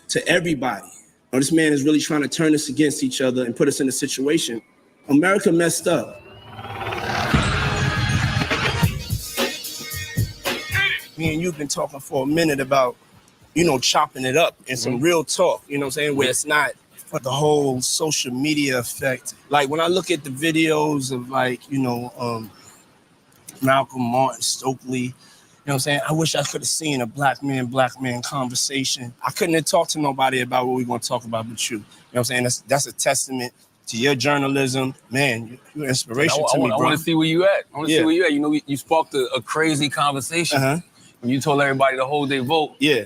to everybody. This man is really trying to turn us against each other and put us in a situation. America messed up. Me and you've been talking for a minute about, chopping it up and some real talk, you know what I'm saying, where it's not for the whole social media effect. Like when I look at the videos of Malcolm, Martin, Stokely, you know what I'm saying? I wish I could have seen a black man conversation. I couldn't have talked to nobody about what we're going to talk about but you. You know what I'm saying? That's a testament to your journalism. Man, you're an inspiration to me, bro. I want to see where you at. You sparked a crazy conversation. Uh-huh. When you told everybody to hold their vote. Yeah.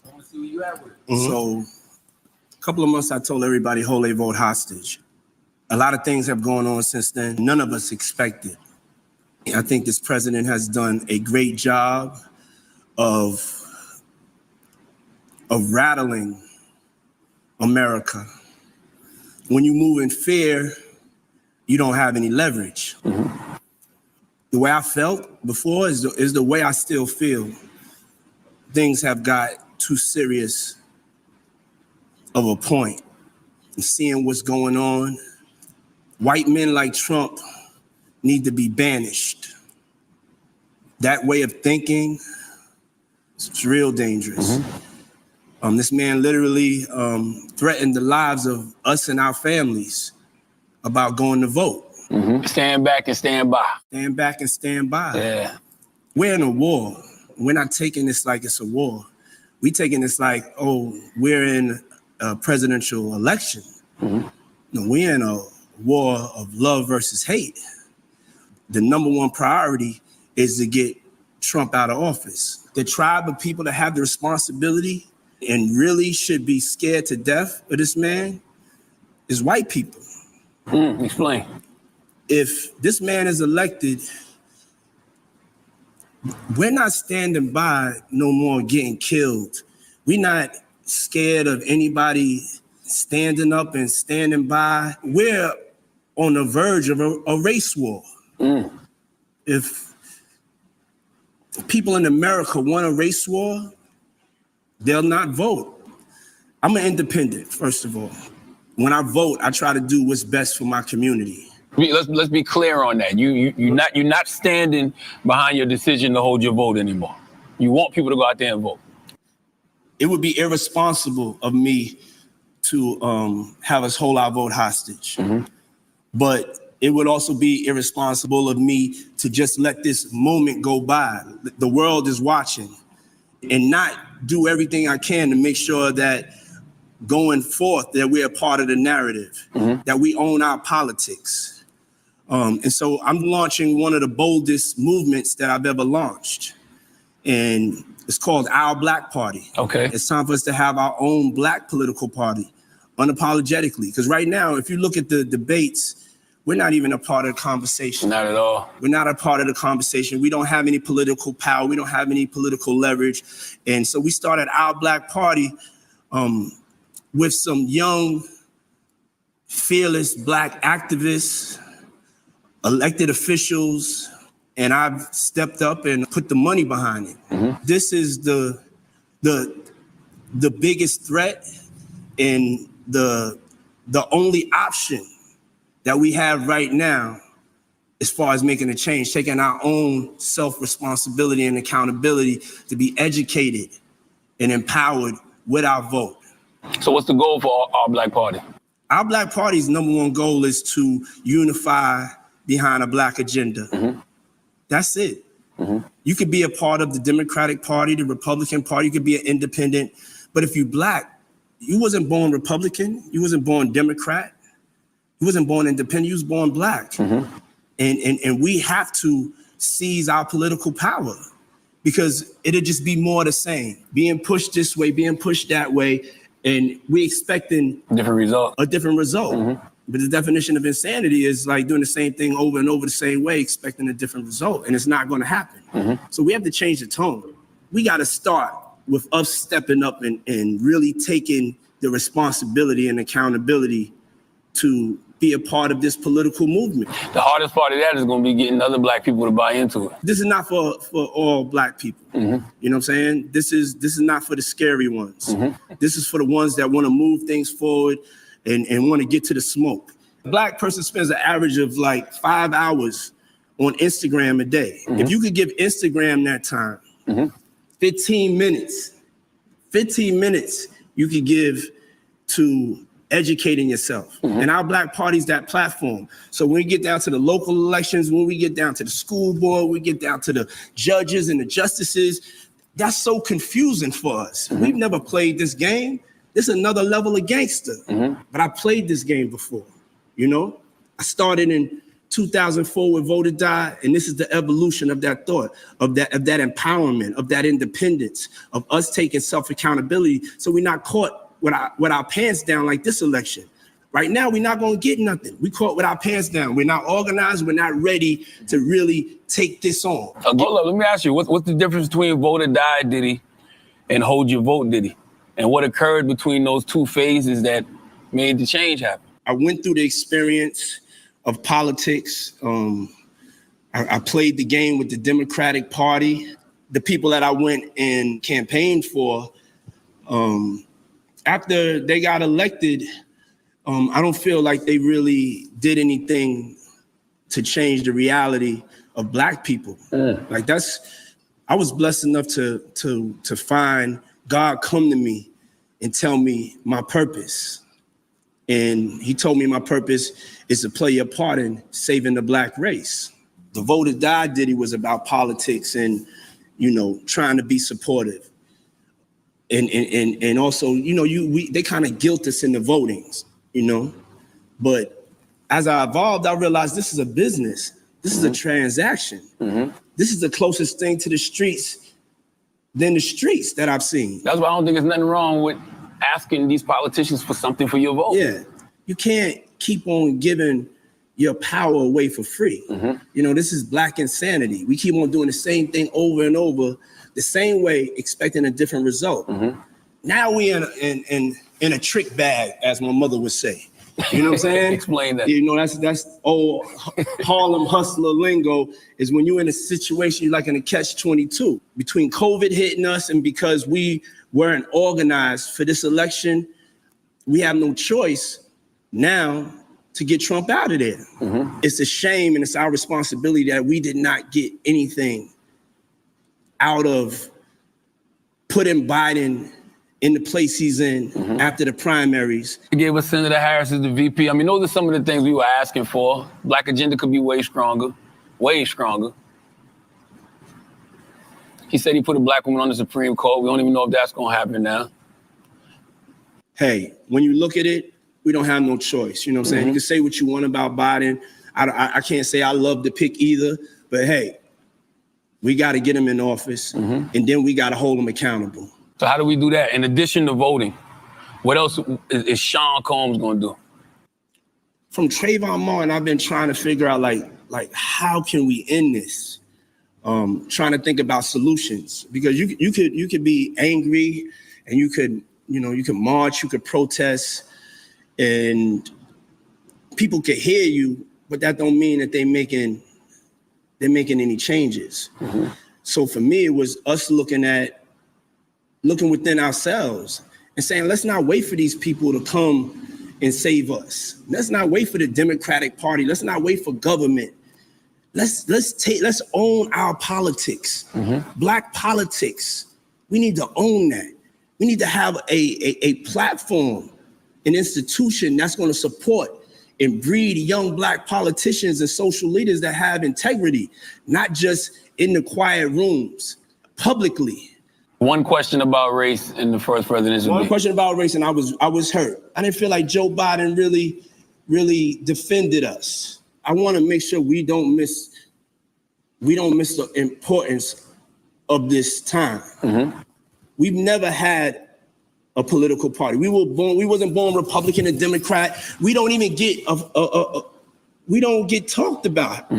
I want to see where you at with it. Mm-hmm. So a couple of months I told everybody hold their vote hostage. A lot of things have gone on since then. None of us expected. I think this president has done a great job of rattling America. When you move in fear, you don't have any leverage. Mm-hmm. The way I felt before is the way I still feel. Things have got too serious of a point. And seeing what's going on, white men like Trump need to be banished. That way of thinking, it's real dangerous. Mm-hmm. This man literally threatened the lives of us and our families about going to vote. Mm-hmm. Stand back and stand by. Stand back and stand by. Yeah. We're in a war. We're not taking this like it's a war. We're taking this like, we're in a presidential election. Mm-hmm. No, we're in a war of love versus hate. The number one priority is to get Trump out of office. The tribe of people that have the responsibility and really should be scared to death of this man is white people. Explain. If this man is elected, we're not standing by no more getting killed. We're not scared of anybody standing up and standing by. We're on the verge of a race war. If people in America want a race war, they'll not vote. I'm an independent, first of all. When I vote, I try to do what's best for my community. Let's be clear on that. You're not standing behind your decision to hold your vote anymore. You want people to go out there and vote. It would be irresponsible of me to have us hold our vote hostage. Mm-hmm. But it would also be irresponsible of me to just let this moment go by. The world is watching, and not do everything I can to make sure that going forth that we're a part of the narrative, mm-hmm. that we own our politics. And so I'm launching one of the boldest movements that I've ever launched. And it's called Our Black Party. Okay. It's time for us to have our own black political party, unapologetically. Because right now, if you look at the debates, we're not even a part of the conversation. Not at all. We're not a part of the conversation. We don't have any political power. We don't have any political leverage. And so we started Our Black Party with some young, fearless black activists, elected officials, and I've stepped up and put the money behind it. Mm-hmm. This is the biggest threat and the only option that we have right now as far as making a change, taking our own self-responsibility and accountability to be educated and empowered with our vote. So what's the goal for Our Black Party? Our Black Party's number one goal is to unify behind a black agenda. Mm-hmm. That's it. Mm-hmm. You could be a part of the Democratic Party, the Republican Party, you could be an independent, but if you black, you wasn't born Republican, you wasn't born Democrat, you wasn't born independent, you was born black. Mm-hmm. And we have to seize our political power because it'll just be more the same, being pushed this way, being pushed that way, and we expecting a different result. Mm-hmm. But the definition of insanity is like doing the same thing over and over the same way, expecting a different result, and it's not going to happen. Mm-hmm. So we have to change the tone. We got to start with us stepping up and really taking the responsibility and accountability to be a part of this political movement. The hardest part of that is going to be getting other black people to buy into it. This is not for all black people. Mm-hmm. You know what I'm saying? This is not for the scary ones. Mm-hmm. This is for the ones that want to move things forward and want to get to the smoke. A black person spends an average of like 5 hours on Instagram a day. Mm-hmm. If you could give Instagram that time, 15 minutes you could give to educating yourself. And our Black Party's that platform. So when we get down to the local elections, when we get down to the school board, we get down to the judges and the justices, that's so confusing for us. We've never played this game. This is another level of gangster. But I played this game before, you know? I started in 2004 with Vote or Die, and this is the evolution of that thought, of that empowerment, of that independence, of us taking self-accountability so we're not caught with our pants down like this election. Right now, we're not gonna get nothing. We caught with our pants down. We're not organized, we're not ready to really take this on. Hold up, let me ask you, what's the difference between Vote or Die Diddy and Hold Your Vote Diddy? And what occurred between those two phases that made the change happen? I went through the experience of politics. I played the game with the Democratic Party. The people that I went and campaigned for, after they got elected, I don't feel like they really did anything to change the reality of Black people. Like I was blessed enough to find God come to me and tell me my purpose. And he told me my purpose is to play a part in saving the Black race. The Vote or Die Diddy was about politics and, you know, trying to be supportive. And also, you know, they kind of guilt us in the votings, you know. But as I evolved, I realized this is a business. This is a transaction. This is the closest thing to the streets than the streets that I've seen. That's why I don't think there's nothing wrong with asking these politicians for something for your vote. Yeah, you can't keep on giving your power away for free. You know, this is Black insanity. We keep on doing the same thing over and over, the same way, expecting a different result. Now we in a trick bag, as my mother would say. You know what I'm saying? Explain that. You know, that's old Harlem hustler lingo, is when you're in a situation, you're like in a catch-22. Between COVID hitting us and because we weren't organized for this election, we have no choice now to get Trump out of there. It's a shame and it's our responsibility that we did not get anything out of putting Biden in the place he's in after the primaries. He gave us Senator Harris as the VP. I mean, those are some of the things we were asking for. Black agenda could be way stronger, way stronger. He said he put a Black woman on the Supreme Court. We don't even know if that's gonna happen now. Hey, when you look at it, we don't have no choice. You know what I'm saying? You can say what you want about Biden. I can't say I love the pick either, but hey, we got to get him in office and then we got to hold him accountable. So how do we do that? In addition to voting, what else is Sean Combs gonna do? From Trayvon Martin, I've been trying to figure out like how can we end this? Trying to think about solutions, because you could be angry and you could march, you could protest, and people could hear you, but that don't mean that they're making any changes. So for me, it was us looking within ourselves and saying, let's not wait for these people to come and save us. Let's not wait for the Democratic Party. Let's not wait for government. Let's own our politics. Black politics. We need to own that. We need to have a platform, an institution that's going to support and breed young Black politicians and social leaders that have integrity, not just in the quiet rooms, publicly. One question about race in the first presidential One debate. question about race, and I was hurt. I didn't feel like Joe Biden really defended us. I want to make sure we don't miss the importance of this time. We've never had a political party. We wasn't born Republican and Democrat. We don't even get we don't get talked about.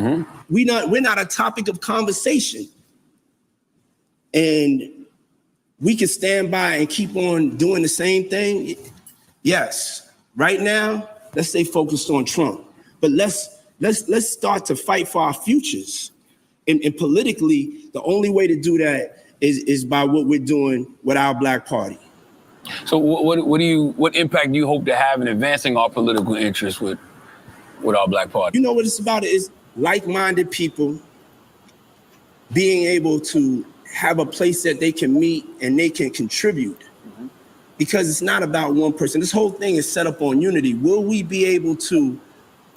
We're not a topic of conversation. And we can stand by and keep on doing the same thing. Yes, right now, Let's stay focused on Trump. But let's start to fight for our futures. And politically, the only way to do that is by what we're doing with our Black Party. So what impact do you hope to have in advancing our political interests with our Black Party? You know what it's about? Is like-minded people being able to have a place that they can meet and they can contribute. Because it's not about one person. This whole thing is set up on unity. Will we be able to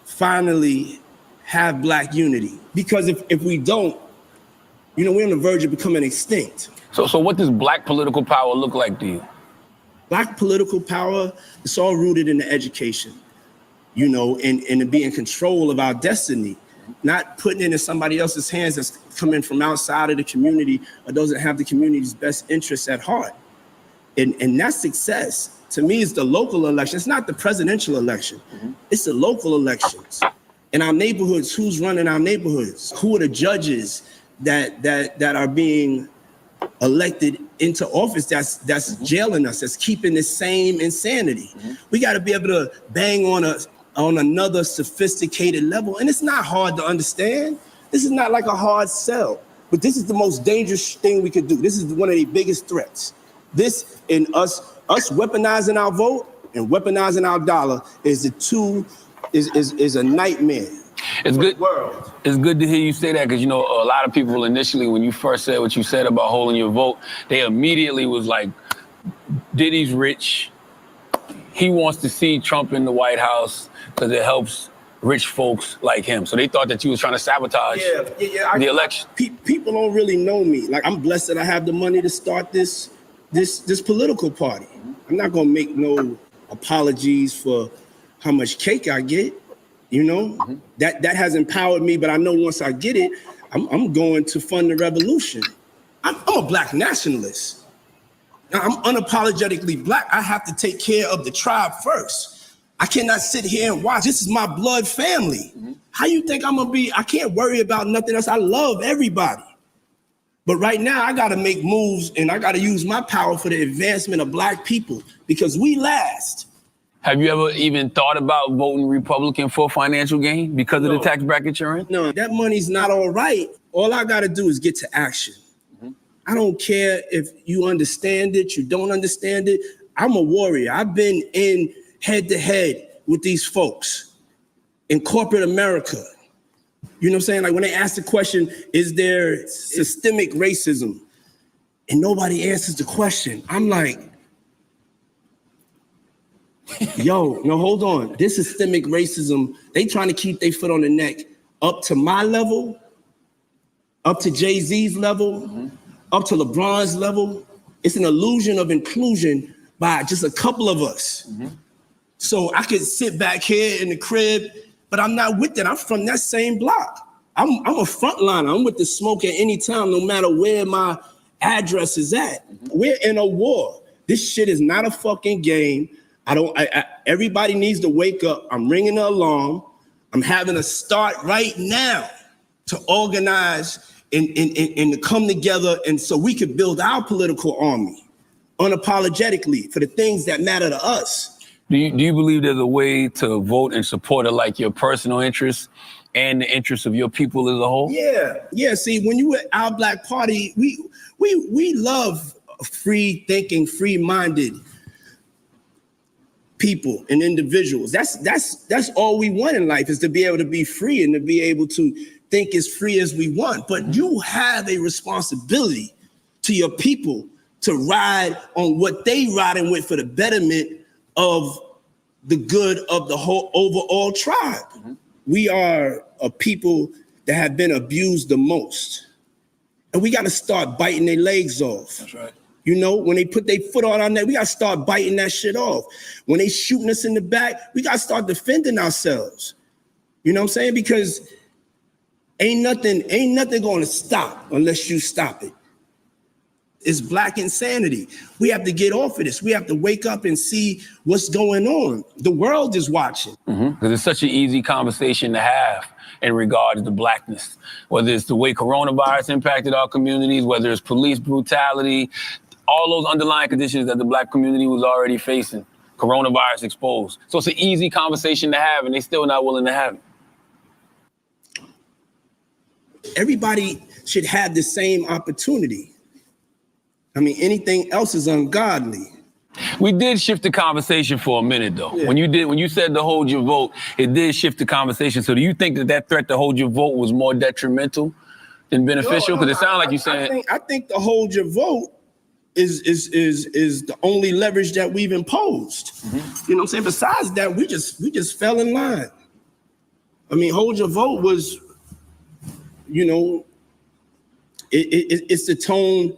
finally have Black unity? Because if we don't, we're on the verge of becoming extinct. So what does Black political power look like to you? Black political power, it's all rooted in the education, and to be in control of our destiny, not putting it in somebody else's hands that's coming from outside of the community or doesn't have the community's best interests at heart. And that success, to me, is the local election. It's not the presidential election. It's the local elections. In our neighborhoods, who's running our neighborhoods? Who are the judges that are being elected into office that's jailing us, that's keeping the same insanity? We got to be able to bang on another sophisticated level. And it's not hard to understand. This is not like a hard sell, but this is the most dangerous thing we could do. This is one of the biggest threats. This and us weaponizing our vote and weaponizing our dollar is a nightmare. It's good to hear you say that, because a lot of people initially, when you first said what you said about holding your vote, they immediately was like, Diddy's rich. He wants to see Trump in the White House because it helps rich folks like him. So they thought that you was trying to sabotage the election. People don't really know me. Like, I'm blessed that I have the money to start this political party. I'm not gonna make no apologies for how much cake I get. That has empowered me, but I know once I get it, I'm going to fund the revolution. I'm a Black nationalist. Now, I'm unapologetically Black. I have to take care of the tribe first. I cannot sit here and watch. This is my blood family. How you think I'm gonna be? I can't worry about nothing else. I love everybody. But right now, I gotta make moves and I gotta use my power for the advancement of Black people, because we last. Have you ever even thought about voting Republican for financial gain because of the tax bracket you're in? No, that money's not all right. All I gotta do is get to action. I don't care if you understand it, you don't understand it. I'm a warrior. I've been in head to head with these folks in corporate America. You know what I'm saying? Like, when they ask the question, is there systemic racism? And nobody answers the question. I'm like, yo, no, hold on. This systemic racism, they trying to keep their foot on the neck up to my level, up to Jay-Z's level, up to LeBron's level. It's an illusion of inclusion by just a couple of us. So I could sit back here in the crib, but I'm not with that. I'm from that same block. I'm a frontliner. I'm with the smoke at any time, no matter where my address is at. We're in a war. This shit is not a fucking game. Everybody needs to wake up. I'm ringing the alarm. I'm having to start right now to organize and to come together, and so we could build our political army unapologetically for the things that matter to us. Do you believe there's a way to vote and support it, like your personal interests and the interests of your people as a whole? Yeah. See, when you at our Black Party, we love free thinking, free minded people and individuals. That's all we want in life, is to be able to be free and to be able to think as free as we want. But you have a responsibility to your people to ride on what they riding with for the betterment of the good of the whole overall tribe. We are a people that have been abused the most. And we got to start biting their legs off. That's right. When they put their foot on our neck, we got to start biting that shit off. When they shooting us in the back, we got to start defending ourselves. You know what I'm saying? Because ain't nothing going to stop unless you stop it. It's Black insanity. We have to get off of this. We have to wake up and see what's going on. The world is watching. Because it's such an easy conversation to have in regards to Blackness, whether it's the way coronavirus impacted our communities, whether it's police brutality, all those underlying conditions that the Black community was already facing Coronavirus exposed. So it's an easy conversation to have, and they still not willing to have it. Everybody should have the same opportunity. I mean, anything else is ungodly. We did shift the conversation for a minute, though. Yeah. When you said to hold your vote, it did shift the conversation. So do you think that threat to hold your vote was more detrimental than beneficial? Because it sounds like you're saying. I think the hold your vote is the only leverage that we've imposed. Mm-hmm. You know what I'm saying? Besides that, we just fell in line. I mean, hold your vote was, you know, it's the tone.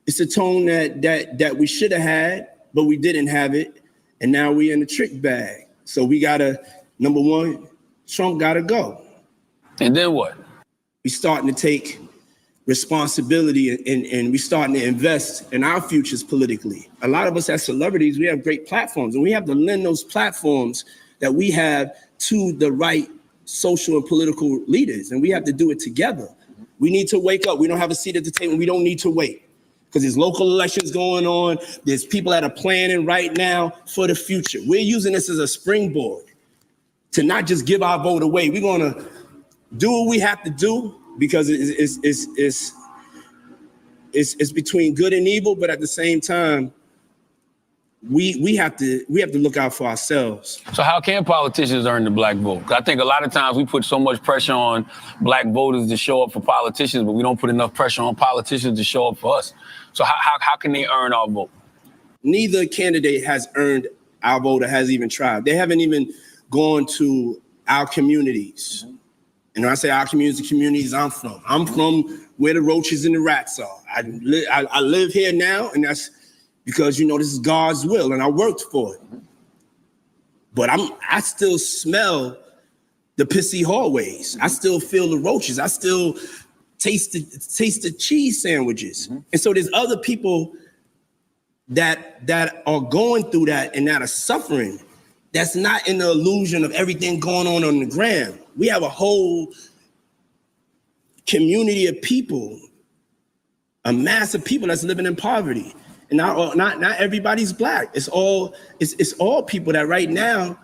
It's the tone that we should have had, but we didn't have it, and now we're in the trick bag. So we gotta, number one, Trump gotta go. And then what? We starting to take responsibility and we starting to invest in our futures politically. A lot of us as celebrities, we have great platforms, and we have to lend those platforms that we have to the right social and political leaders, and we have to do it together. We need to wake up. We don't have a seat at the table. We don't need to wait. Because there's local elections going on. There's people that are planning right now for the future. We're using this as a springboard to not just give our vote away. We're going to do what we have to do because it's between good and evil. But at the same time, we have to look out for ourselves. So how can politicians earn the black vote? I think a lot of times we put so much pressure on black voters to show up for politicians, but we don't put enough pressure on politicians to show up for us. So how can they earn our vote? Neither candidate has earned our vote or has even tried. They haven't even gone to our communities. Mm-hmm. And when I say our communities, the communities I'm from where the roaches and the rats are. I live here now, and that's because, you know, this is God's will and I worked for it. But I still smell the pissy hallways. I still feel the roaches. I still taste the cheese sandwiches. Mm-hmm. And so there's other people that are going through that and that are suffering. That's not in the illusion of everything going on the ground. We have a whole community of people, a mass of people that's living in poverty. And not everybody's black. It's all people that right now,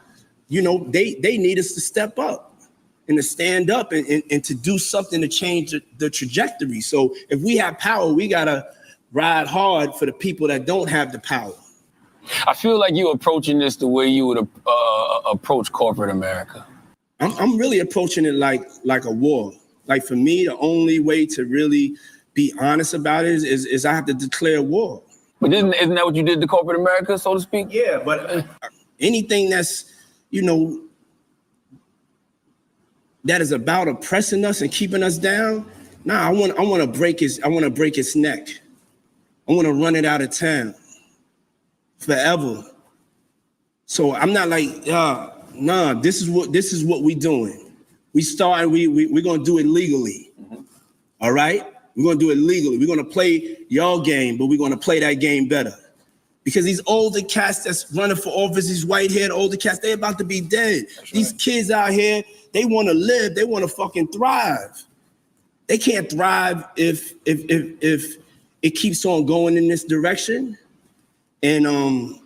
you know, they need us to step up and to stand up and to do something to change the trajectory. So if we have power, we gotta ride hard for the people that don't have the power. I feel like you're approaching this the way you would approach corporate America. I'm really approaching it like a war. Like for me, the only way to really be honest about it is I have to declare war. But isn't that what you did to corporate America, so to speak? Yeah, but anything that's, you know, that is about oppressing us and keeping us down, I want to break its neck. I want to run it out of town forever. So I'm not like, this is what we doing. We're gonna do it legally. Mm-hmm. All right? We're going to do it legally. We're going to play your game, but we're going to play that game better. Because these older cats that's running for office, these white-haired older cats, they're about to be dead. That's these right. Kids out here, they want to live. They want to fucking thrive. They can't thrive if it keeps on going in this direction. And,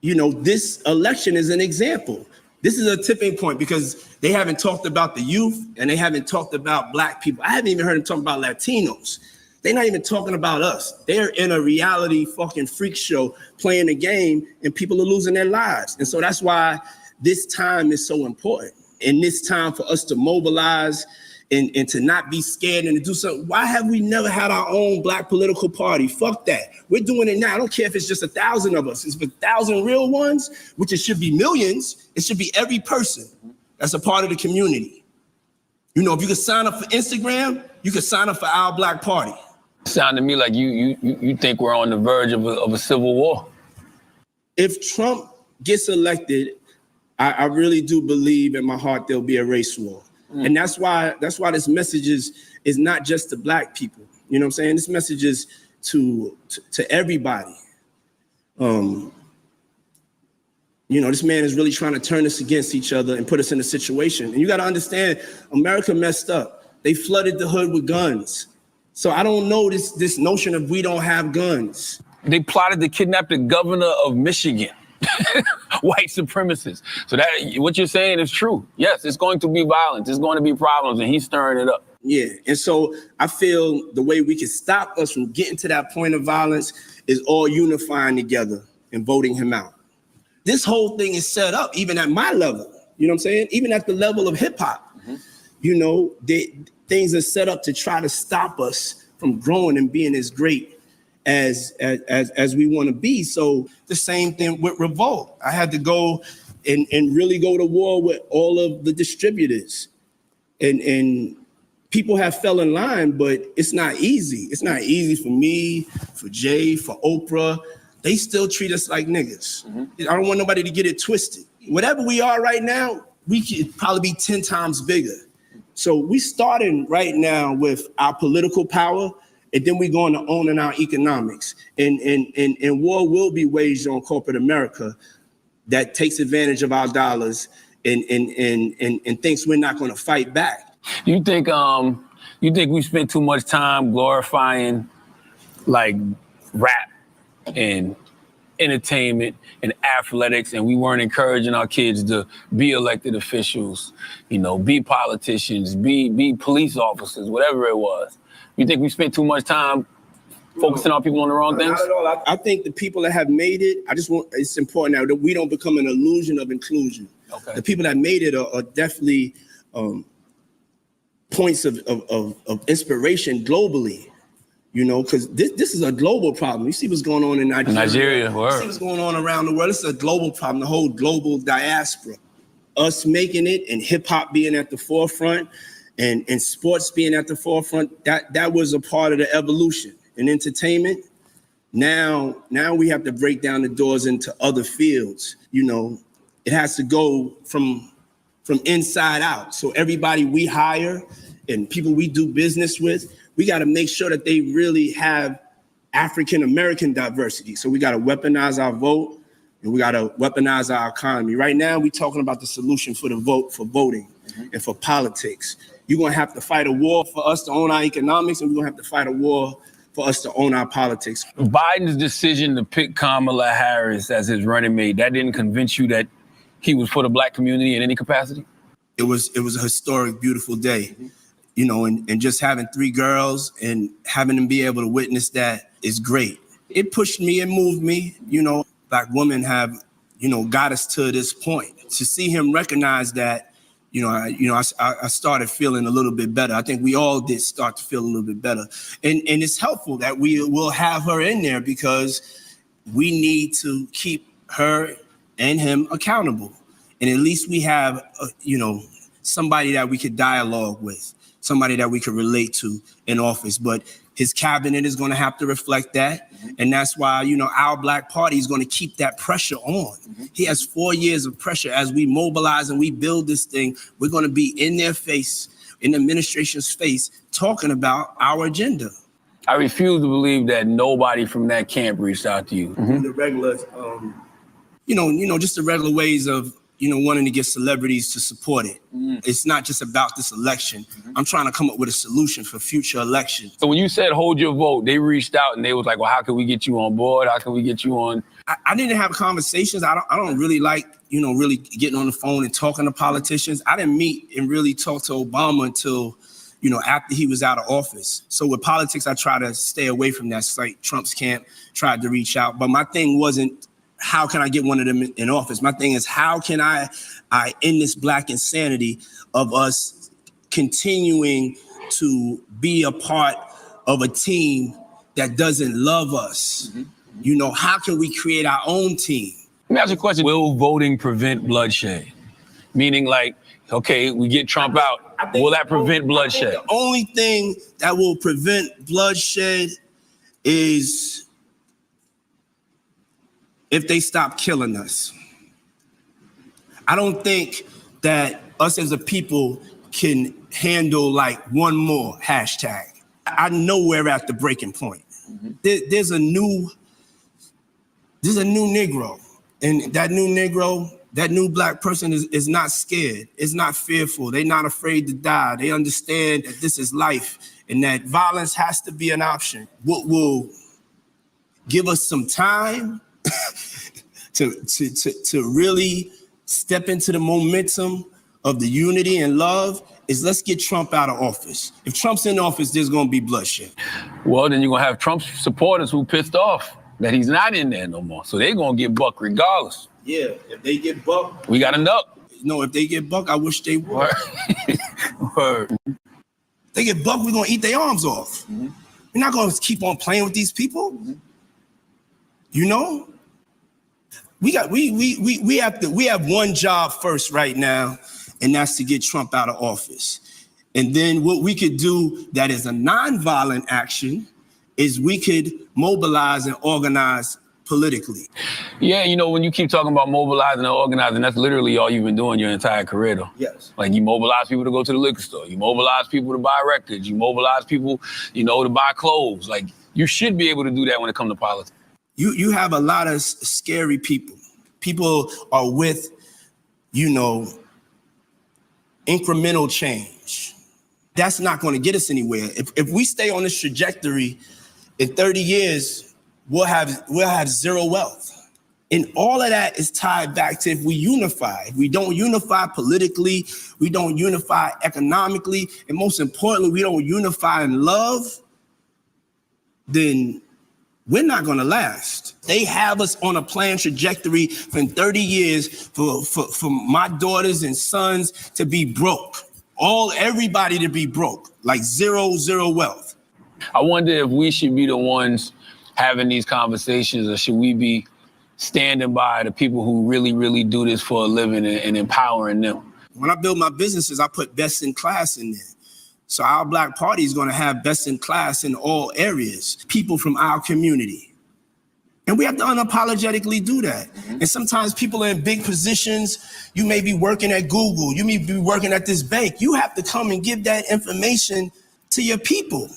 you know, this election is an example. This is a tipping point because they haven't talked about the youth and they haven't talked about black people. I haven't even heard them talk about Latinos. They're not even talking about us. They're in a reality fucking freak show playing a game and people are losing their lives. And so that's why this time is so important. And this time for us to mobilize and to not be scared and to do something. Why have we never had our own black political party? Fuck that. We're doing it now. I don't care if it's just 1,000 of us. It's 1,000 real ones, which it should be millions. It should be every person that's a part of the community. You know, if you could sign up for Instagram, you could sign up for our black party. Sound to me like you think we're on the verge of a civil war. If Trump gets elected, I really do believe in my heart there'll be a race war. And that's why this message is not just to black people. You know what I'm saying? This message is to everybody. You know, this man is really trying to turn us against each other and put us in a situation. And you got to understand, America messed up. They flooded the hood with guns. So I don't know this notion of we don't have guns. They plotted to kidnap the governor of Michigan. white supremacists. So that what you're saying is true. Yes, it's going to be violence. It's going to be problems, and he's stirring it up. Yeah, and so I feel the way we can stop us from getting to that point of violence is all unifying together and voting him out. This whole thing is set up even at my level, you know what I'm saying? Even at the level of hip hop, you know, things are set up to try to stop us from growing and being as great as we want to be. So the same thing with Revolt. I had to go and really go to war with all of the distributors. And people have fell in line, but it's not easy. It's not easy for me, for Jay, for Oprah. They still treat us like niggas. I don't want nobody to get it twisted. Whatever we are right now, we could probably be 10 times bigger. So we starting right now with our political power, and then we're going to owning our economics. And war will be waged on corporate America that takes advantage of our dollars and thinks we're not going to fight back. You think we spent too much time glorifying like rap and entertainment and athletics, and we weren't encouraging our kids to be elected officials, you know, be politicians, be police officers, whatever it was? You think we spent too much time focusing on people on the wrong things? Not at all. I think the people that have made it, it's important now that we don't become an illusion of inclusion. Okay. The people that made it are definitely points of inspiration globally. You know, because this is a global problem. You see what's going on in Nigeria. You see what's going on around the world. It's a global problem, the whole global diaspora. Us making it and hip hop being at the forefront and sports being at the forefront, that was a part of the evolution. In entertainment, now we have to break down the doors into other fields. You know, it has to go from inside out. So everybody we hire and people we do business with, we got to make sure that they really have African-American diversity. So we got to weaponize our vote and we got to weaponize our economy. Right now, we're talking about the solution for the vote, for voting and for politics. You're going to have to fight a war for us to own our economics, and we're going to have to fight a war for us to own our politics. Biden's decision to pick Kamala Harris as his running mate, that didn't convince you that he was for the Black community in any capacity? It was a historic, beautiful day. You know, and just having 3 girls and having them be able to witness that is great. It pushed me and moved me. You know, Black women have, you know, got us to this point. To see him recognize that, I started feeling a little bit better. I think we all did start to feel a little bit better. And it's helpful that we will have her in there because we need to keep her and him accountable. And at least we have, somebody that we could dialogue with. Somebody that we could relate to in office, but his cabinet is going to have to reflect that. And that's why, our Black Party is going to keep that pressure on. He has 4 years of pressure as we mobilize and we build this thing. We're going to be in their face, in the administration's face, talking about our agenda. I refuse to believe that nobody from that camp reached out to you. The regular, just the regular ways of, wanting to get celebrities to support it. It's not just about this election. I'm trying to come up with a solution for future elections. So when you said hold your vote, they reached out and they was like, well, how can we get you on board? How can we get you on? I didn't have conversations. I don't really like, really getting on the phone and talking to politicians. I didn't meet and really talk to Obama until, after he was out of office. So with politics, I try to stay away from that. It's like Trump's camp tried to reach out. But my thing wasn't, how can I get one of them in office? My thing is, how can I end this Black insanity of us continuing to be a part of a team that doesn't love us? How can we create our own team? Let me ask you a question. Will voting prevent bloodshed? Meaning like, okay, we get Trump out. Will that prevent bloodshed? The only thing that will prevent bloodshed is if they stop killing us. I don't think that us as a people can handle like one more hashtag. I know we're at the breaking point. There's a new Negro, and that new Negro, that new Black person is not scared, is not fearful. They're not afraid to die. They understand that this is life and that violence has to be an option. What will give us some time to really step into the momentum of the unity and love is let's get Trump out of office. If Trump's in office, there's going to be bloodshed. Well, then you're going to have Trump's supporters who pissed off that he's not in there no more. So they're going to get bucked regardless. Yeah, if they get bucked. We got to duck. No, if they get bucked, I wish they would. Word. If they get bucked, we're going to eat their arms off. Mm-hmm. We're not going to keep on playing with these people. Mm-hmm. You know? We have one job first right now, and that's to get Trump out of office. And then what we could do that is a nonviolent action is we could mobilize and organize politically. Yeah, you know, when you keep talking about mobilizing and organizing, that's literally all you've been doing your entire career, though. Yes. Like, you mobilize people to go to the liquor store. You mobilize people to buy records. You mobilize people, you know, to buy clothes. Like, you should be able to do that when it comes to politics. You have a lot of scary people. People are with, you know, incremental change. That's not going to get us anywhere. If we stay on this trajectory, in 30 years, we'll have zero wealth. And all of that is tied back to if we unify. If we don't unify politically, we don't unify economically, and most importantly, we don't unify in love, then we're not going to last. They have us on a planned trajectory for 30 years for my daughters and sons to be broke. Everybody to be broke, like zero wealth. I wonder if we should be the ones having these conversations, or should we be standing by the people who really, really do this for a living and empowering them? When I build my businesses, I put best in class in there. So our Black Party is going to have best in class in all areas, people from our community. And we have to unapologetically do that. Mm-hmm. And sometimes people are in big positions. You may be working at Google. You may be working at this bank. You have to come and give that information to your people.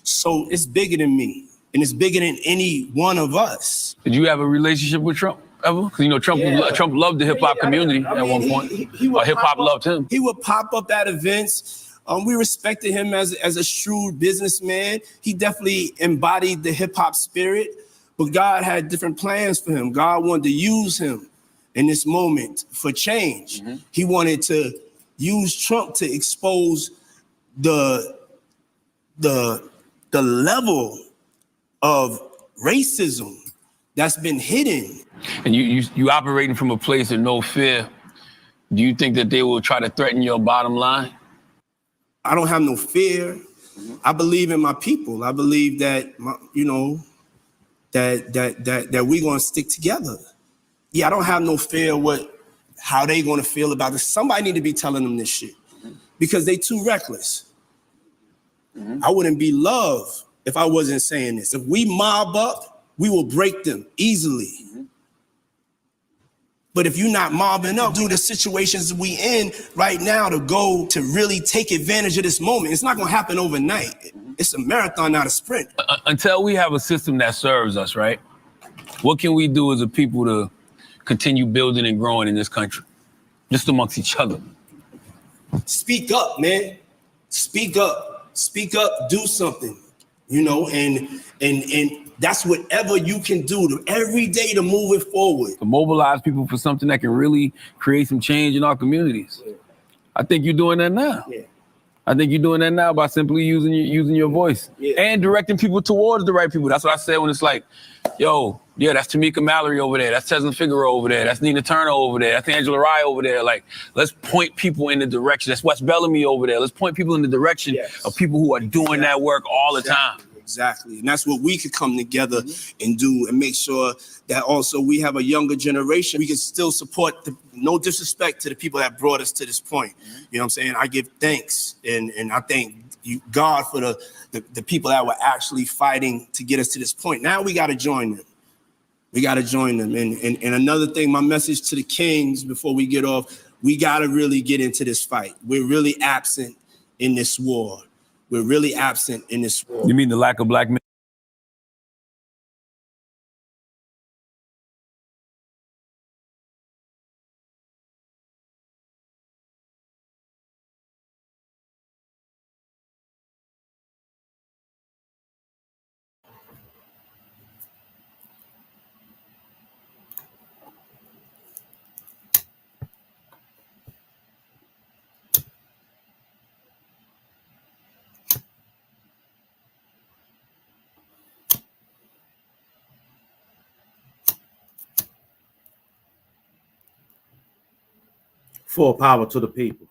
So it's bigger than me, and it's bigger than any one of us. Did you have a relationship with Trump ever? Because, you know, Trump loved the hip-hop community at one point. Hip-hop loved him. He would pop up at events. We respected him as a shrewd businessman. He definitely embodied the hip-hop spirit, but God had different plans for him. God wanted to use him in this moment for change. Mm-hmm. He wanted to use Trump to expose the level of racism that's been hidden. And you operating from a place of no fear. Do you think that they will try to threaten your bottom line? I don't have no fear. I believe in my people. I believe that, that we're going to stick together. Yeah, I don't have no fear how they going to feel about this. Somebody need to be telling them this shit because they too reckless. Mm-hmm. I wouldn't be loved if I wasn't saying this. If we mob up, we will break them easily. Mm-hmm. But if you're not mobbing up, due to situations we in right now to really take advantage of this moment, it's not going to happen overnight. It's a marathon, not a sprint. Until we have a system that serves us, right? What can we do as a people to continue building and growing in this country, just amongst each other? Speak up, man. Speak up. Speak up. Do something. And that's whatever you can do every day to move it forward. To mobilize people for something that can really create some change in our communities. Yeah. I think you're doing that now. Yeah. I think you're doing that now by simply using your voice and directing people towards the right people. That's what I said when it's like, yo, yeah, that's Tamika Mallory over there. That's Tezlyn Figaro over there. That's Nina Turner over there. That's Angela Rye over there. Like, let's point people in the direction. That's Wes Bellamy over there. Let's point people in the direction of people who are doing that work all the time. Exactly. And that's what we could come together and do and make sure that also we have a younger generation. We can still support, no disrespect to the people that brought us to this point. You know what I'm saying? I give thanks and I thank God for the people that were actually fighting to get us to this point. Now we got to join them. We got to join them. And another thing, my message to the Kings before we get off, we got to really get into this fight. We're really absent in this war. We're really absent in this war. You mean the lack of black men? Full power to the people.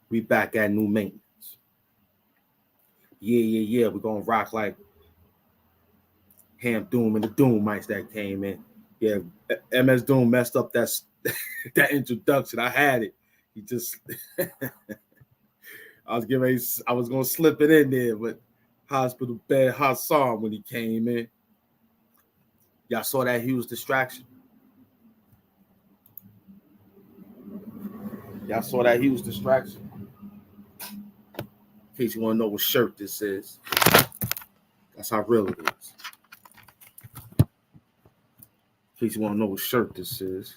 We back at new maintenance. Yeah. We're gonna rock like Ham Doom and the Doom Mites that came in. Yeah, MS Doom messed up that that introduction. I had it. He just I was gonna slip it in there, but hospital bed hot song when he came in. Y'all saw that huge distraction. Y'all saw that huge distraction. In case you want to know what shirt this is, that's how real it is. In case you want to know what shirt this is,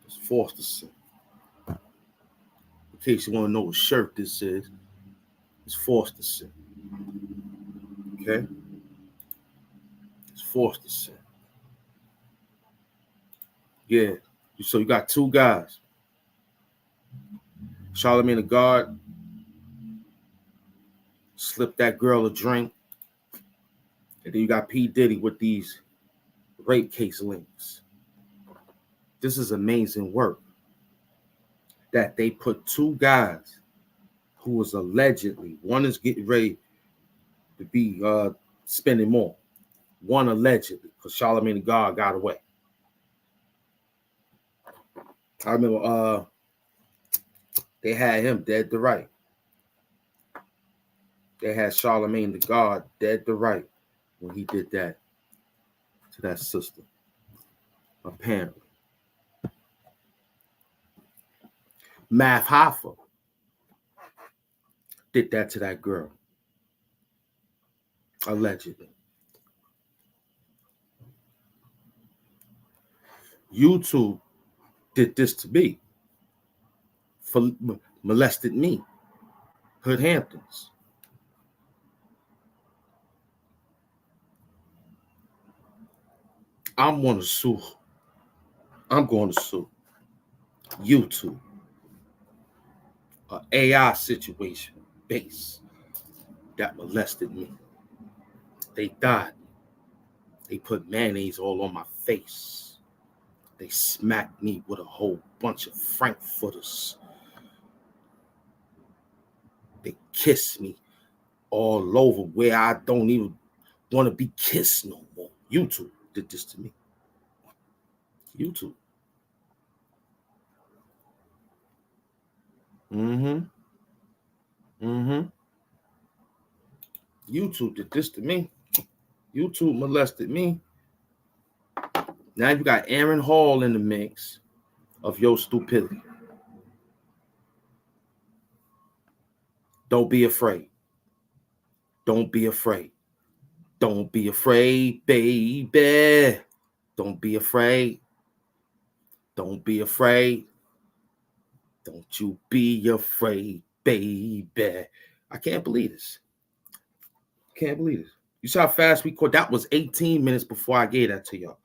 it's forced to sin. In case you want to know what shirt this is, it's forced to sin. Okay? It's forced to sin. Yeah. So you got two guys. Charlamagne the God slipped that girl a drink. And then you got P. Diddy with these rape case links. This is amazing work. That they put two guys who was allegedly, one is getting ready to be spending more. One allegedly, because Charlamagne the God got away. I remember they had him dead to right. They had Charlamagne the God dead to right when he did that to that sister. Apparently. Math Hoffa did that to that girl. Allegedly. YouTube did this to me. Molested me. Hood Hamptons. I'm going to sue YouTube. An AI situation base that molested me. They died. They put mayonnaise all on my face. They smacked me with a whole bunch of Frankfurters. They kissed me all over where I don't even want to be kissed no more. YouTube did this to me. YouTube. YouTube did this to me. YouTube molested me. Now you got Aaron Hall in the mix of your stupidity. Don't be afraid. Don't be afraid. Don't be afraid, baby. Don't be afraid. Don't be afraid. Don't you be afraid, baby. I can't believe this. Can't believe this. You saw how fast we caught. That was 18 minutes before I gave that to y'all.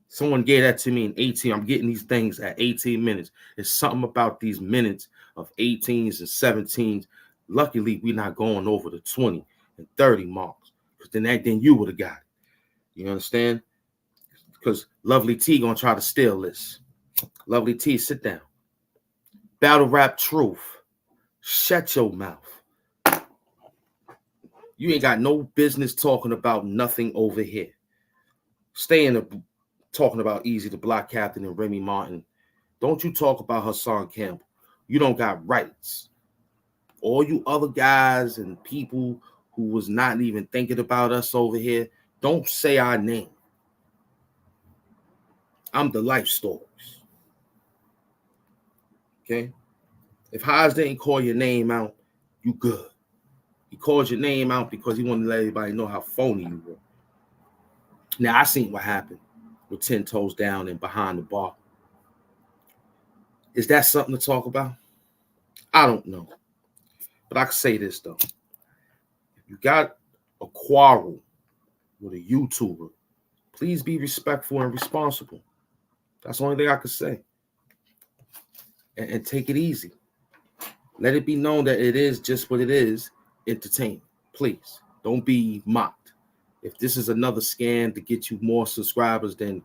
Someone gave that to me in 18. I'm getting these things at 18 minutes. There's something about these minutes of 18s and 17s. Luckily, we're not going over the 20 and 30 marks. Because then you would have got it. You understand? Because Lovely T gonna try to steal this. Lovely T, sit down. Battle Rap Truth. Shut your mouth. You ain't got no business talking about nothing over here. Stay in the talking about Easy the Block Captain and Remy Martin. Don't you talk about Hassan Campbell. You don't got rights. All you other guys and people who was not even thinking about us over here, don't say our name. I'm the life stories. Okay? If Haas didn't call your name out, you good. He called your name out because he wanted to let everybody know how phony you were. Now, I seen what happened with 10 Toes Down and Behind the Bar. Is that something to talk about? I don't know. But I can say this, though. If you got a quarrel with a YouTuber, please be respectful and responsible. That's the only thing I can say. And take it easy. Let it be known that it is just what it is, entertainment. Please, don't be mocked. If this is another scam to get you more subscribers, then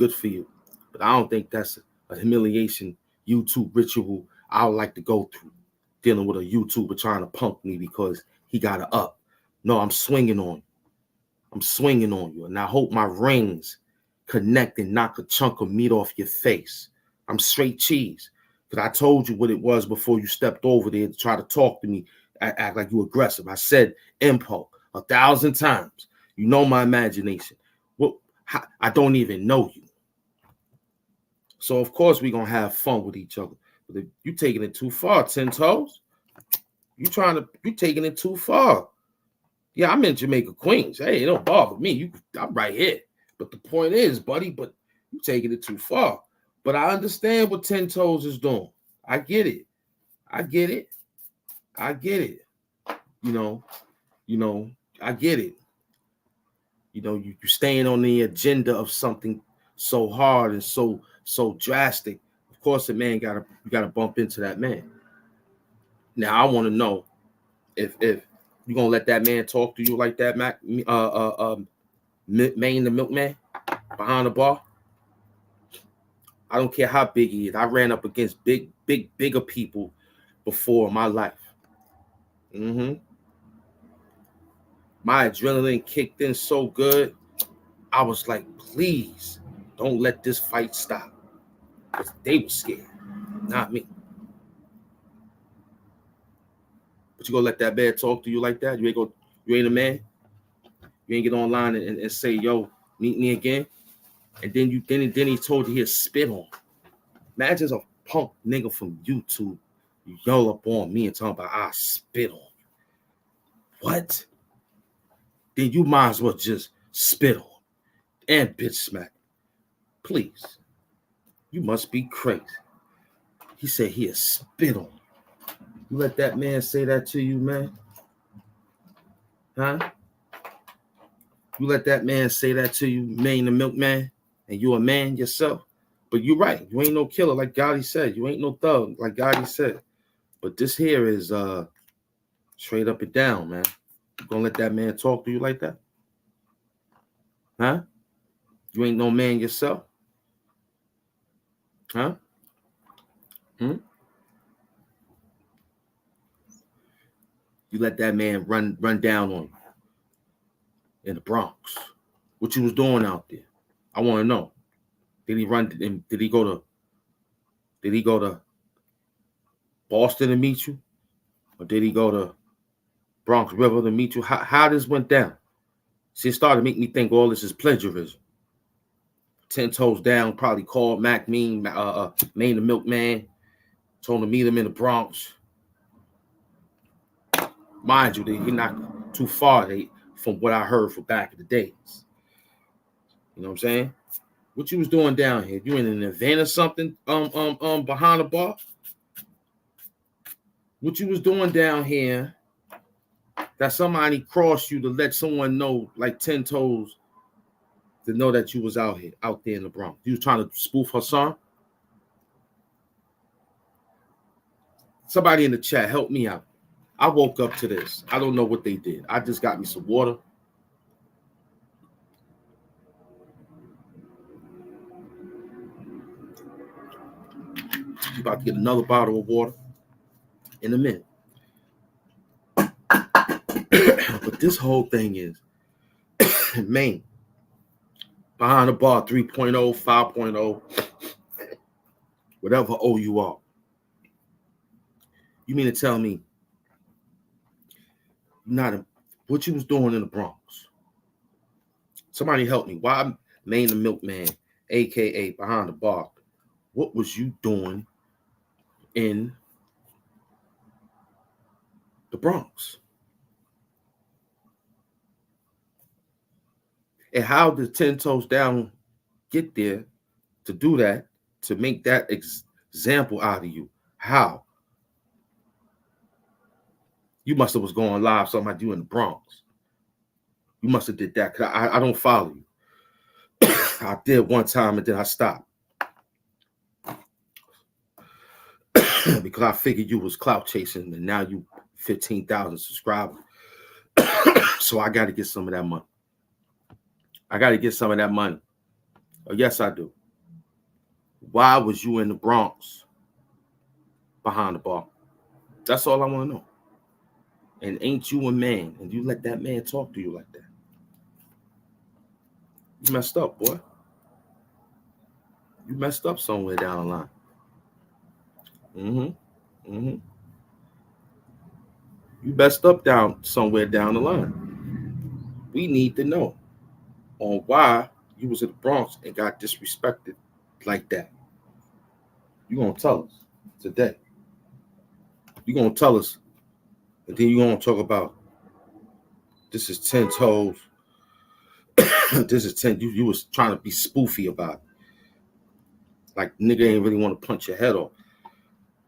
good for you. But I don't think that's a humiliation YouTube ritual I would like to go through, dealing with a YouTuber trying to punk me because he got a up. No, I'm swinging on you. I'm swinging on you. And I hope my rings connect and knock a chunk of meat off your face. I'm straight cheese. Because I told you what it was before you stepped over there to try to talk to me, act like you aggressive. I said impulse 1,000 times. You know my imagination. Well, I don't even know you. So, of course, we're going to have fun with each other. But if you taking it too far, 10 toes, you taking it too far. Yeah, I'm in Jamaica, Queens. Hey, it don't bother me. I'm right here. But the point is, buddy, but you taking it too far. But I understand what 10 toes is doing. I get it. I get it. You know, I get it. You know, you staying on the agenda of something so hard and so drastic. Of course, the man you gotta bump into that man. Now I want to know if you're gonna let that man talk to you like that, Maine the milkman behind the bar. I don't care how big he is. I ran up against bigger people before in my life. My adrenaline kicked in so good, I was like, please don't let this fight stop. Because they were scared, not me. But you gonna let that man talk to you like that? You ain't a man? You ain't get online and say, yo, meet me again? And then he told you he'd spit on. Imagine a punk nigga from YouTube, you yell up on me and talking about I spit on you. What? Then you might as well just spit on and bitch smack. Please. You must be crazy. He said he'd spit on you. You let that man say that to you, man? Huh? You let that man say that to you, Maine the milkman, and you a man yourself? But you're right. You ain't no killer, like Gotti said. You ain't no thug, like Gotti said. But this here is straight up and down, man. You gonna let that man talk to you like that? Huh? You ain't no man yourself? Huh? You let that man run down on you in the Bronx. What you was doing out there? I want to know. Did he go to Boston to meet you? Or did he go to Bronx River to meet you? How this went down? See, it started to make me think all this is plagiarism. 10 toes down, probably called Maine the milkman, told him to meet him in the Bronx. Mind you, he's not too far from what I heard from back in the days. You know what I'm saying? What you was doing down here? You in an event or something behind the bar? What you was doing down here that somebody crossed you to let someone know, like 10 toes, to know that you was out there in the Bronx? You was trying to spoof her song? Somebody in the chat, help me out. I woke up to this. I don't know what they did. I just got me some water. I'm about to get another bottle of water in a minute. But this whole thing is, Maine, behind the bar, 3.0, 5.0, whatever O you are. You mean to tell me what you was doing in the Bronx? Somebody help me. Why Maine the milkman, a.k.a. behind the bar? What was you doing in the Bronx? And how did 10 toes down get there to do that, to make that example out of you? How? You must have was going live something about you in the Bronx. You must have did that. Cause I don't follow you. I did one time and then I stopped. Because I figured you was clout chasing and now you 15,000 subscribers. So I got to get some of that money. Oh, yes, I do. Why was you in the Bronx behind the bar? That's all I want to know. And ain't you a man? And you let that man talk to you like that? You messed up, boy. You messed up somewhere down the line. You messed up somewhere down the line. We need to know on why you was in the Bronx and got disrespected like that. You gonna tell us today. You gonna tell us, and then you gonna talk about this is 10 toes. This is 10. You was trying to be spoofy about it. Like nigga ain't really want to punch your head off.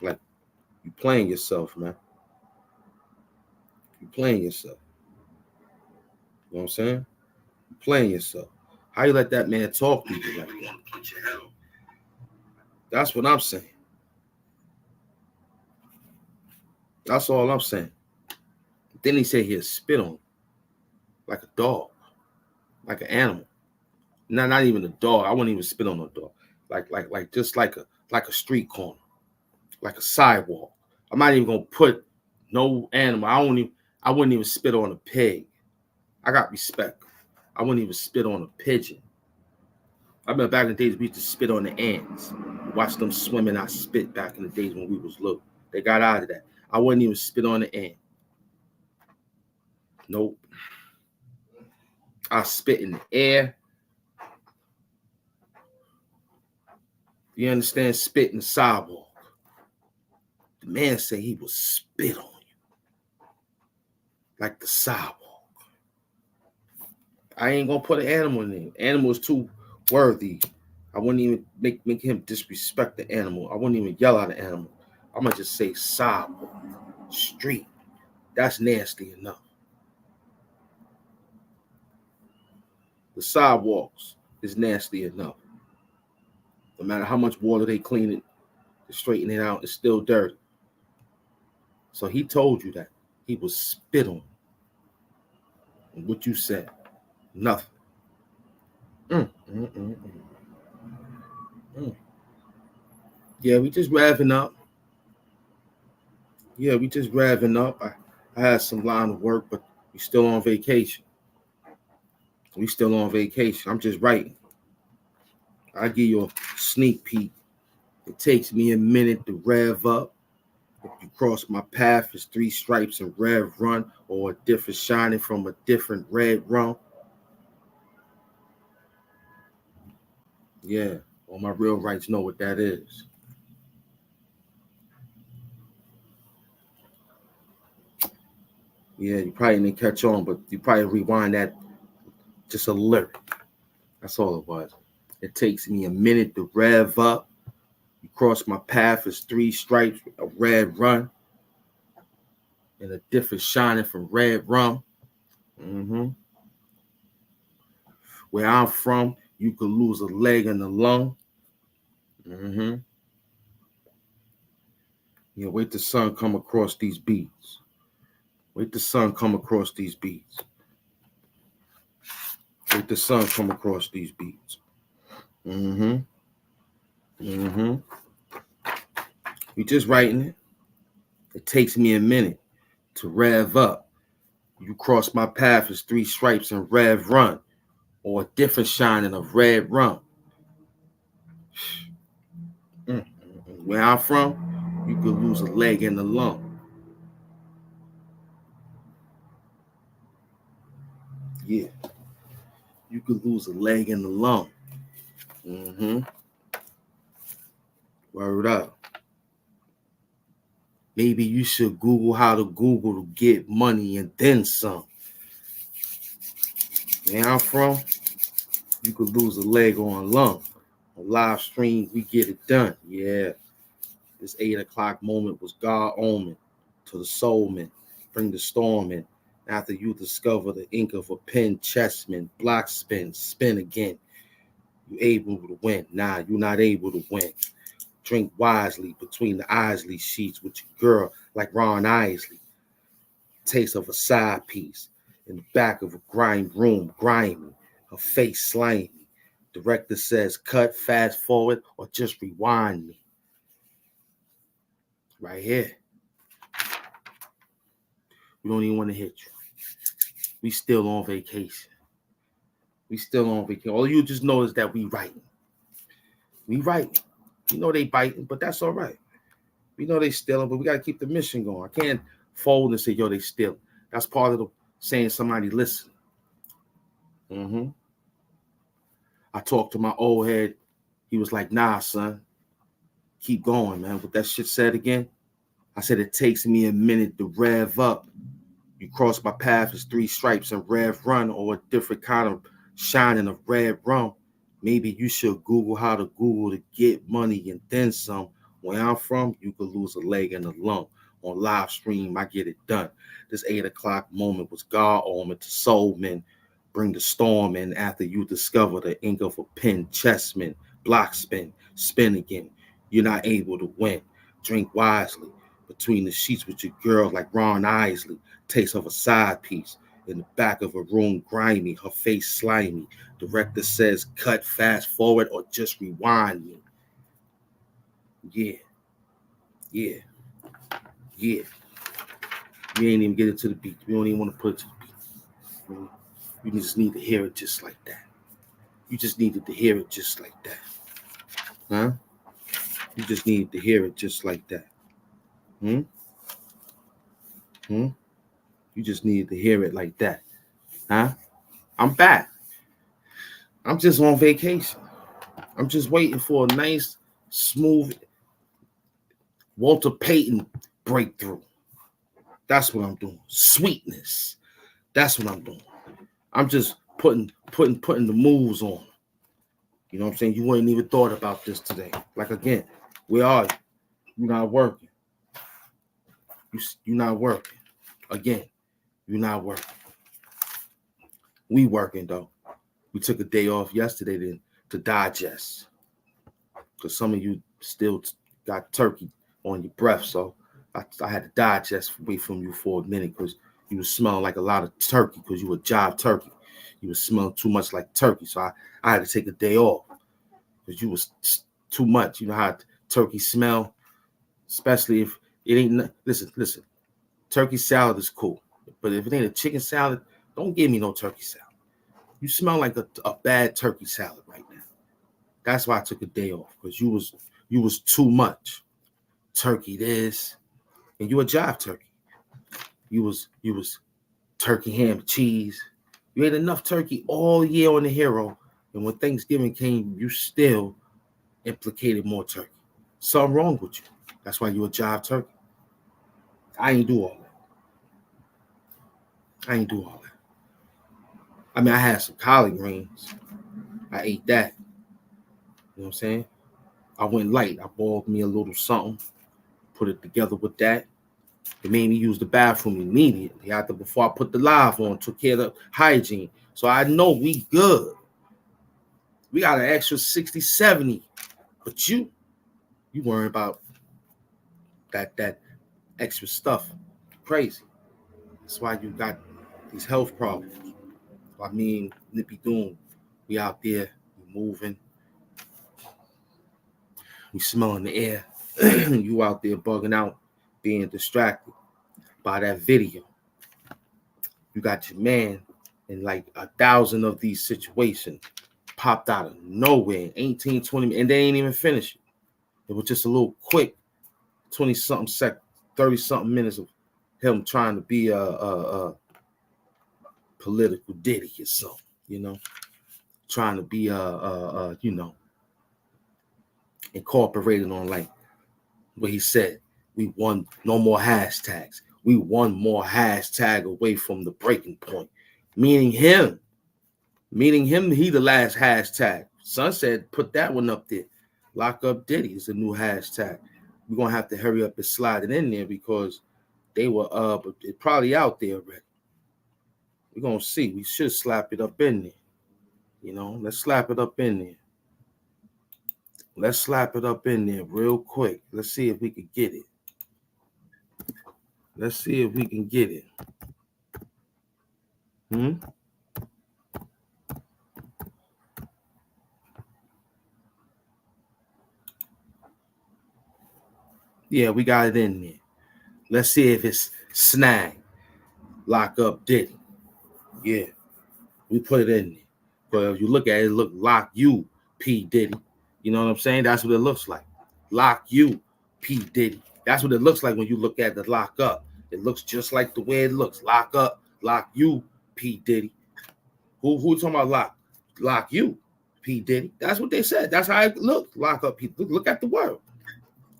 Like you playing yourself, man. You playing yourself. You know what I'm saying? You playing yourself. How you let that man talk to you like that? That's what I'm saying. That's all I'm saying. Then he said he'll spit on him like a dog, like an animal. Not even a dog. I wouldn't even spit on a dog. Like just like a street corner, like a sidewalk. I'm not even gonna put no animal. I wouldn't even spit on a pig. I got respect. I wouldn't even spit on a pigeon. I remember back in the days we used to spit on the ants. Watch them swimming. I spit back in the days when we was little. They got out of that. I wouldn't even spit on the ant. Nope. I spit in the air. You understand? Spit in the sidewalk. The man said he will spit on you. Like the sidewalk. I ain't gonna put an animal in there. Animal is too worthy. I wouldn't even make him disrespect the animal. I wouldn't even yell at the animal. I'm gonna just say sidewalk, street. That's nasty enough. The sidewalks is nasty enough. No matter how much water they clean it, to straighten it out, it's still dirty. So he told you that. He was spit on. And what you said, nothing. Yeah, we just revving up. I had some line of work, but we still on vacation. I'm just writing. I give you a sneak peek. It takes me a minute to rev up. If you cross my path, it's 3 stripes and rev run, or a different shining from a different red run. Yeah, all my real rights know what that is. Yeah, you probably didn't catch on, but you probably rewind that just a little. That's all it was. It takes me a minute to rev up. You cross my path, it's 3 stripes, a red run, and a different shining from red rum. Where I'm from, you could lose a leg and a lung. Yeah, wait the sun come across these beats. Wait the sun come across these beats. We just writing it. It takes me a minute to rev up. You cross my path, it's 3 stripes and rev run, or a different shining of red rum. Where I'm from, you could lose a leg and a lung. Yeah. You could lose a leg and a lung. Word up. Maybe you should Google how to Google to get money and then some. Where I'm from, you could lose a leg or a lung. On live stream, we get it done. Yeah. This 8 o'clock moment was God omen to the soulman. Bring the storm in. After you discover the ink of a pen, chessman, block spin again. You able to win. Nah, you're not able to win. Drink wisely between the Isley sheets with your girl like Ron Isley. Taste of a side piece in the back of a grime room, grimy. Her face slimy. Director says cut, fast forward, or just rewind me. Right here. We don't even want to hit you. We still on vacation. We still on vacation. All you just know is that we writing. We writing. You know they biting, but that's all right. We know they stealing, but we got to keep the mission going. I can't fold and say, yo, they stealing. That's part of the saying somebody listen. I talked to my old head. He was like, nah, son. Keep going, man. What that shit said again? I said, it takes me a minute to rev up. You cross my path as 3 stripes and rev run, or a different kind of shining of red rum. Maybe you should Google how to Google to get money and then some. Where I'm from, you could lose a leg and a lung. On live stream, I get it done. This 8 o'clock moment was God omen to soul men. Bring the storm in after you discover the ink of a pen. Chessman, block spin again. You're not able to win. Drink wisely. Between the sheets with your girl like Ron Isley. Taste of a side piece. In the back of a room, grimy, her face slimy. Director says, cut, fast forward, or just rewind me. Yeah. You ain't even get it to the beat. You don't even want to put it to the beat. You just need to hear it just like that. You just needed to hear it just like that. Huh? You just needed to hear it just like that. You just needed to hear it like that. Huh? I'm back. I'm just on vacation. I'm just waiting for a nice, smooth Walter Payton breakthrough. That's what I'm doing. Sweetness. That's what I'm doing. I'm just putting the moves on. You know what I'm saying? You ain't even thought about this today. Like, again, where are you? You're not working. You're not working. Again, you're not working. We working, though. We took a day off yesterday to digest. Because some of you still got turkey on your breath. So I had to digest away from you for a minute because you were smelling like a lot of turkey because you were job turkey. You were smelling too much like turkey. So I had to take a day off because you was too much. You know how turkey smell? Especially if it ain't, listen. Turkey salad is cool. But if it ain't a chicken salad, don't give me no turkey salad. You smell like a bad turkey salad right now. That's why I took a day off, because you was too much. Turkey this, and you a jive turkey. You was turkey, ham, cheese. You ate enough turkey all year on the hero, and when Thanksgiving came, you still implicated more turkey. Something wrong with you. That's why you a jive turkey. I ain't do all that. I mean, I had some collard greens. I ate that. You know what I'm saying? I went light. I boiled me a little something, put it together with that. It made me use the bathroom immediately before I put the live on, took care of the hygiene. So I know we good. We got an extra 60, 70. But you worry about that extra stuff. Crazy. That's why you got these health problems. I mean, Nippy Doom, we out there, we moving. We smelling the air. You out there bugging out, being distracted by that video. You got your man in like 1,000 of these situations popped out of nowhere, 18, 20, and they ain't even finished it. It was just a little quick 20-something seconds, 30-something minutes of him trying to be a political ditty or something, you know, trying to be you know, incorporated on like what he said. We won no more hashtags. We one more hashtag away from the breaking point. Meaning him, he the last hashtag. Son said, put that one up there. Lock up Diddy is a new hashtag. We're gonna have to hurry up and slide it in there because they were but it's probably out there already. We're gonna see. We should slap it up in there. You know, let's slap it up in there. Let's slap it up in there real quick. Let's see if we can get it. Let's see if we can get it. Yeah, we got it in there. Let's see if it's snag. Lock up Diddy. Yeah, we put it in there. But if you look at it, look lock you, P. Diddy. You know what I'm saying? That's what it looks like. Lock you, P. Diddy. That's what it looks like when you look at the lock up. It looks just like the way it looks. Lock up, lock you, P. Diddy. Who talking about lock? Lock you, P. Diddy. That's what they said. That's how it looked. Lock up people. Look at the world.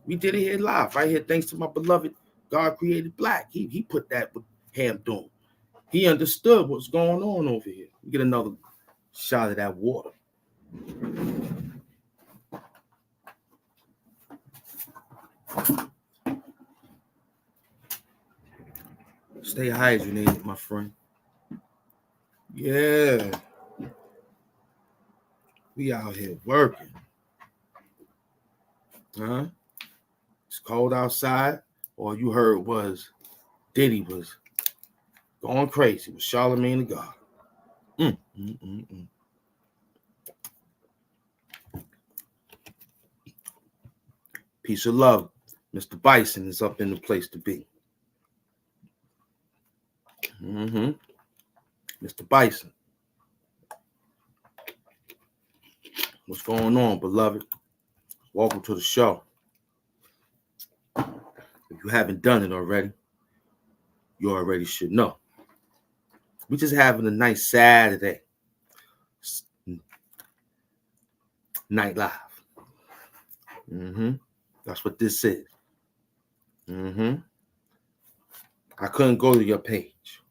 We did it here live, right here, thanks to my beloved God Created Black. He put that with Ham Doom. He understood what's going on over here. We get another shot of that water. Stay hydrated, my friend. Yeah. We out here working. Huh? It's cold outside. All you heard was Diddy was going crazy with Charlemagne the God. Peace of love. Mr. Bison is up in the place to be. Mr. Bison. What's going on, beloved? Welcome to the show. If you haven't done it already, you already should know. We're just having a nice Saturday night live. That's what this is. I couldn't go to your page.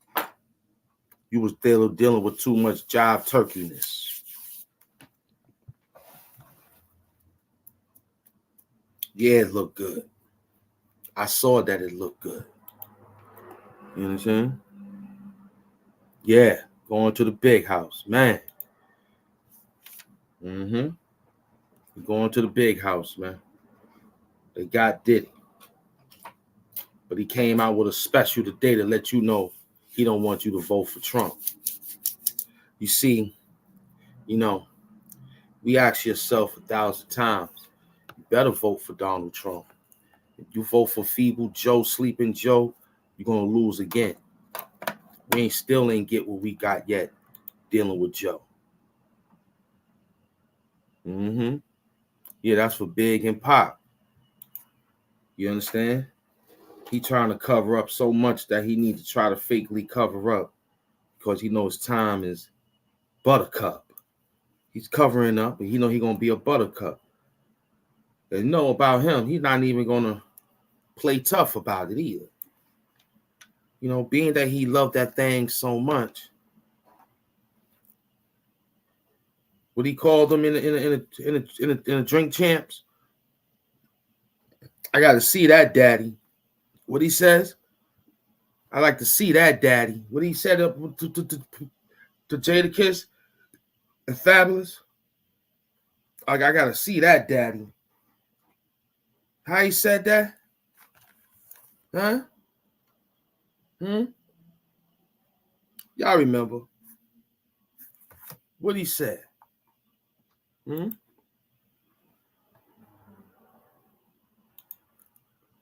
You was dealing with too much job turkeyness. Yeah, it looked good. I saw that it looked good. You understand? Yeah, going to the big house, man. Going to the big house, man. They got Diddy. But he came out with a special today to let you know he don't want you to vote for Trump. You see, we ask yourself 1,000 times, you better vote for Donald Trump. If you vote for feeble Joe, sleeping Joe, you're going to lose again. We still ain't get what we got yet dealing with Joe. Yeah, that's for Big and Pop. You understand? He trying to cover up so much that he needs to try to fakely cover up because he knows time is buttercup. He's covering up, and he know he gonna be a buttercup. And know about him, he's not even gonna play tough about it either. Being that he loved that thing so much. What he called them in a drink champs. I got to see that, daddy. What he says? I like to see that, daddy. What he said up to Jadakiss and Fabulous. I got to see that, daddy. How he said that? Huh? Y'all remember what he said?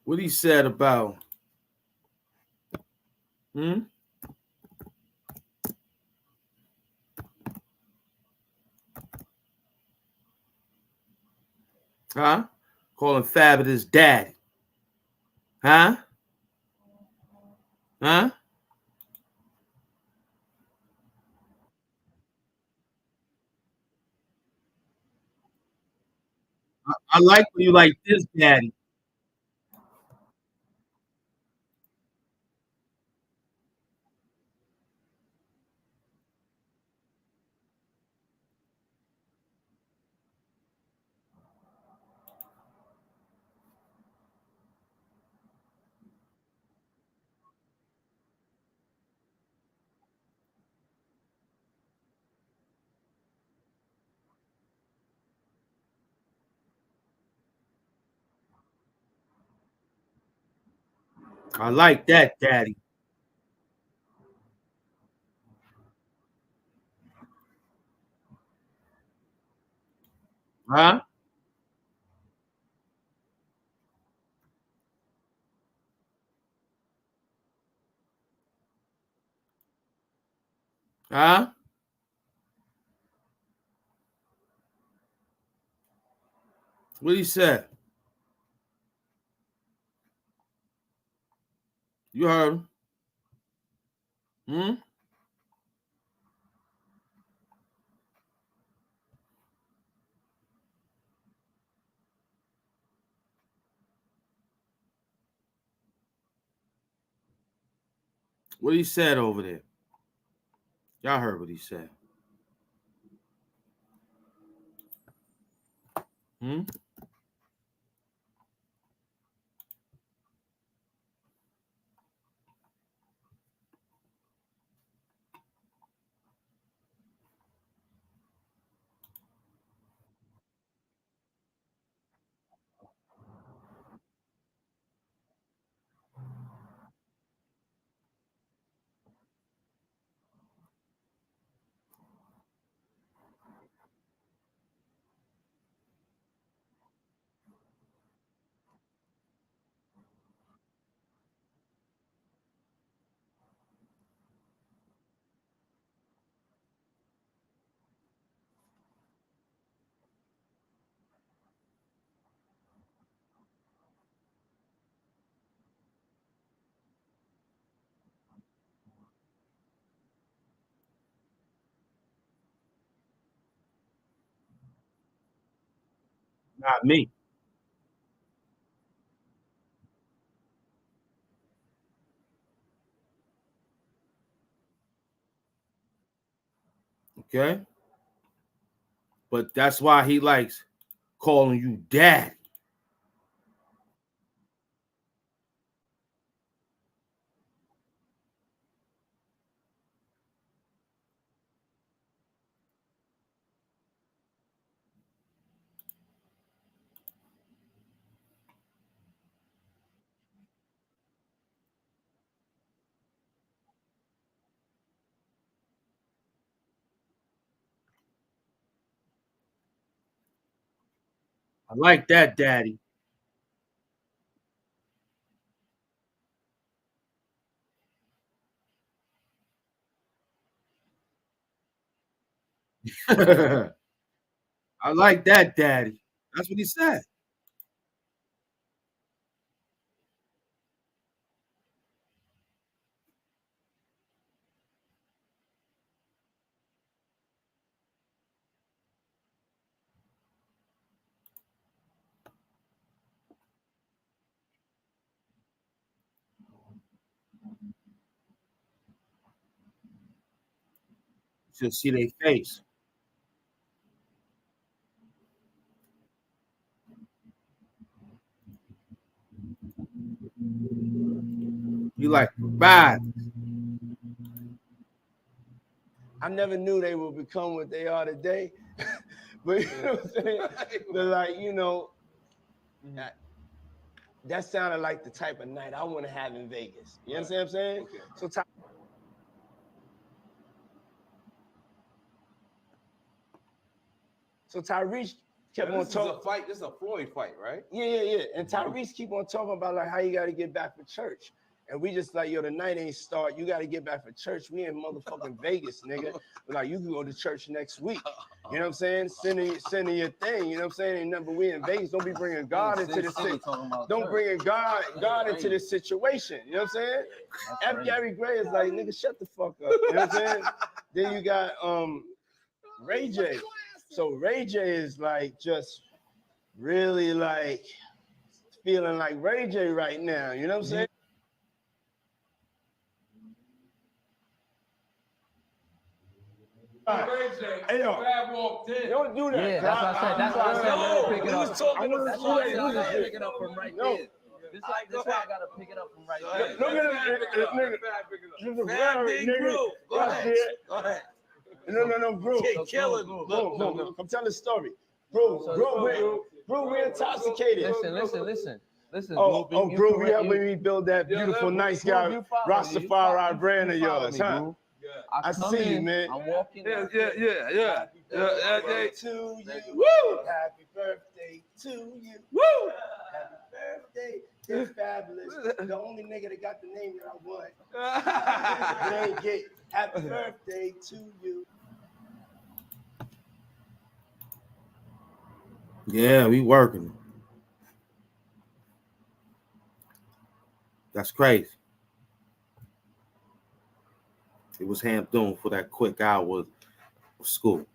What he said about huh? Calling Fabulous daddy. Huh? Huh? I like when you like this, daddy. I like that, daddy. Huh? Huh? What he said? You heard him? Hmm? What he said over there? Y'all heard what he said. Hmm? Not me. Okay? But that's why he likes calling you dad. I like that, daddy. I like that, daddy. That's what he said. To see their face. You like bad. I never knew they would become what they are today. But you know what I'm saying? But like, you know, that sounded like the type of night I want to have in Vegas. You understand what I'm saying? Okay. So Tyrese kept on talking. This is a fight. This is a Floyd fight, right? Yeah. And Tyrese keep on talking about like how you got to get back for church. And we just like, yo, the night ain't start. You got to get back for church. We in motherfucking Vegas, nigga. But like, you can go to church next week. You know what I'm saying? Sending your thing. You know what I'm saying? Ain't nothing. We in Vegas. Don't be bringing God into this thing. Don't bring God into this situation. You know what I'm saying? F. Gary Gray is like, nigga, shut the fuck up. You know what I'm saying? Then you got Ray J. So Ray J is like just really like feeling like Ray J right now. You know what I'm saying? Hey, yo, walked in. Don't do that. Yeah, that's what I said. That's why I said let me pick it up. was talking That's why I said I gotta shit. pick it up from right there. This why I gotta pick it up from right there. Look at nigga. Go ahead. No, bro. Kill him. Bro. I'm telling the story. Bro, we're intoxicated. Listen. Oh, bro, we helping me build that beautiful, nice guy, Rastafari brand of yours, huh? I see you, man. I'm walking. Yeah. To you. Woo! Happy birthday to you. Woo! Happy birthday It's fabulous. The only nigga that got the name that I want. Dang it. Happy birthday to you. Yeah, we working. That's crazy. It was ham dune for that quick hour of school.